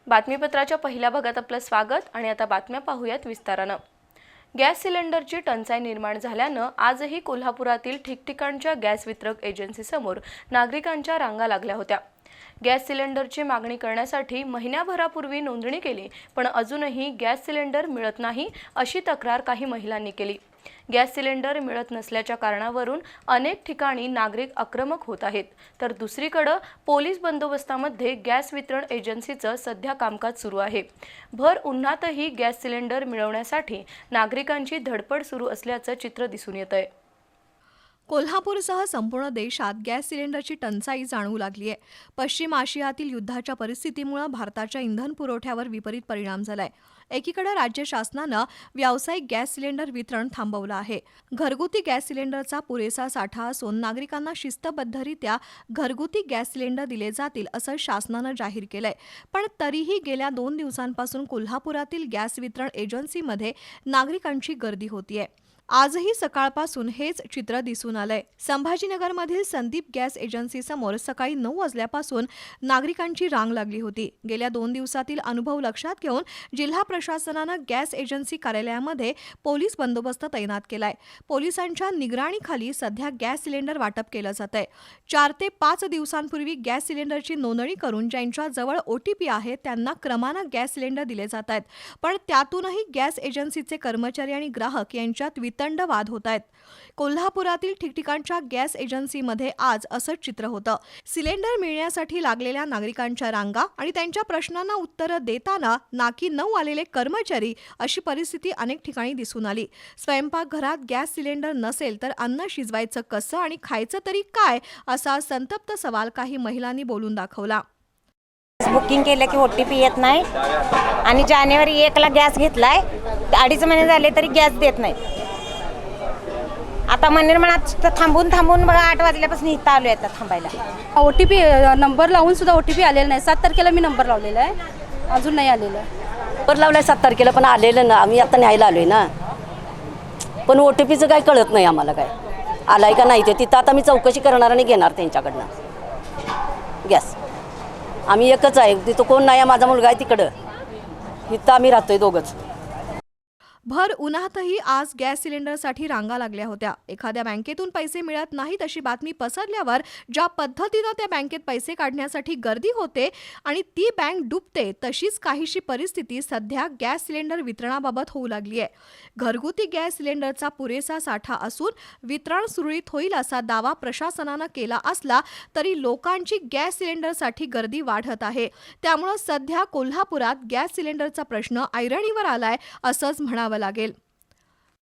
बातमीपत्राच्या पहिल्या भागात आपलं स्वागत आणि आता बातम्या पाहूयात विस्तारानं। गॅस सिलेंडरची टंचाई निर्माण झाल्यानं आजही कोल्हापुरातील ठिकठिकाणच्या गॅस वितरक एजन्सीसमोर नागरिकांच्या रांगा लागल्या होत्या। गॅस सिलेंडरची मागणी करण्यासाठी महिन्याभरापूर्वी नोंदणी केली, पण अजूनही गॅस सिलेंडर मिळत नाही अशी तक्रार काही महिलांनी केली। गॅस सिलेंडर मिळत नसल्याच्या कारणावरून अनेक ठिकाणी नागरिक आक्रमक होत आहेत, तर दुसरीकडे पोलीस बंदोबस्तामध्ये गॅस वितरण एजन्सीचं सध्या कामकाज सुरू आहे। भर उन्हातही गॅस सिलेंडर मिळवण्यासाठी नागरिकांची धडपड सुरू असल्याचं चित्र दिसून येतंय। कोल्हापूरसह संपूर्ण देशात गॅस सिलेंडरची टंचाई जाणवू लागली आहे। पश्चिम आशियातील युद्धाच्या परिस्थितीमुळे भारताच्या इंधन पुरवठ्यावर विपरीत परिणाम झालाय। एकीकडे राज्य शासनानं व्यावसायिक गॅस सिलेंडर वितरण थांबवलं आहे। घरगुती गॅस सिलेंडरचा पुरेसा साठा असून नागरिकांना शिस्तबद्धरित्या घरगुती गॅस सिलेंडर दिले जातील असं शासनानं जाहीर केलंय। पण तरीही गेल्या 2 दिवसांपासून कोल्हापुरातील गॅस वितरण एजन्सीमध्ये नागरिकांची गर्दी होतीये। आजही सकाळपासून हेच चित्र दिसून आलंय। संभाजीनगरमधील संदीप गॅस एजन्सी समोर सकाळी 9 वाजल्यापासून नागरिकांची रांग लागली होती। गेल्या 2 दिवसातील अनुभव लक्षात घेऊन जिल्हा प्रशासनानं गॅस एजन्सी कार्यालयामध्ये पोलीस बंदोबस्त तैनात केलाय। पोलिसांच्या निगराणीखाली सध्या गॅस सिलेंडर वाटप केलं जातंय। 4 ते 5 दिवसांपूर्वी गॅस सिलेंडरची नोंदणी करून ज्यांच्या जवळ OTP आहे त्यांना क्रमानं गॅस सिलेंडर दिले जात आहेत, पण त्यातूनही गॅस एजन्सीचे कर्मचारी आणि ग्राहक यांच्यात वितंड वाद होत आहेत। कोल्हापुरातील ठिकठिकाणच्या गॅस एजन्सीमध्ये आज असंच चित्र होतं। सिलेंडर मिळण्यासाठी लागलेल्या नागरिकांच्या रांगा आणि त्यांच्या प्रश्नांना उत्तरं देताना नाकी 9 आलेले कर्मचारी अशी परिस्थिती अनेक ठिकाणी दिसून आली। स्वयंपाकघरात गॅस सिलेंडर नसेल तर अन्न शिजवायचं कसं आणि खायचं तरी काय असा संतप्त सवाल काही महिलांनी बोलून दाखवला। बुकिंग केलं की OTP येत नाही आणि जानेवारी 1ला गॅस घेतलाय, 2.5 महिने झाले तरी गॅस देत नाही। आता मनमाडात थांबून बघा 8 वाजल्यापासून इथं आलोय आता थांबायला। OTP नंबर लावून सुद्धा OTP आलेला नाही। 7 तारखेला मी नंबर लावलेला आहे, अजून नाही आलेला। नंबर लावलाय 7 तारखेला पण आलेलं ना, आम्ही आता न्यायला आलोय ना, पण OTPचं काय कळत नाही आम्हाला, काय आलाय का नाही ते तिथं आता मी चौकशी करणार आणि घेणार त्यांच्याकडनं गॅस। आम्ही एकच आहे, तिथं कोण नाही, माझा मुलगा आहे तिकडं, इथं आम्ही राहतोय दोघंच। भर उन्हातही आज गॅस सिलेंडरसाठी रांगा लागल्या होत्या। एखाद्या बँकेतून पैसे मिळत नाहीत अशी बातमी पसरल्यावर ज्या पद्धतीनं त्या बँकेत पैसे काढण्यासाठी गर्दी होते आणि ती बँक डुबते, तशीच काहीशी परिस्थिती सध्या गॅस सिलेंडर वितरणाबाबत होऊ लागली आहे। घरगुती गॅस सिलेंडरचा पुरेसा साठा असून वितरण सुरळीत होईल असा दावा प्रशासनानं केला असला तरी लोकांची गॅस सिलेंडरसाठी गर्दी वाढत आहे। त्यामुळे सध्या कोल्हापुरात गॅस सिलेंडरचा प्रश्न ऐरणीवर आलाय असंच म्हणावं लागेल।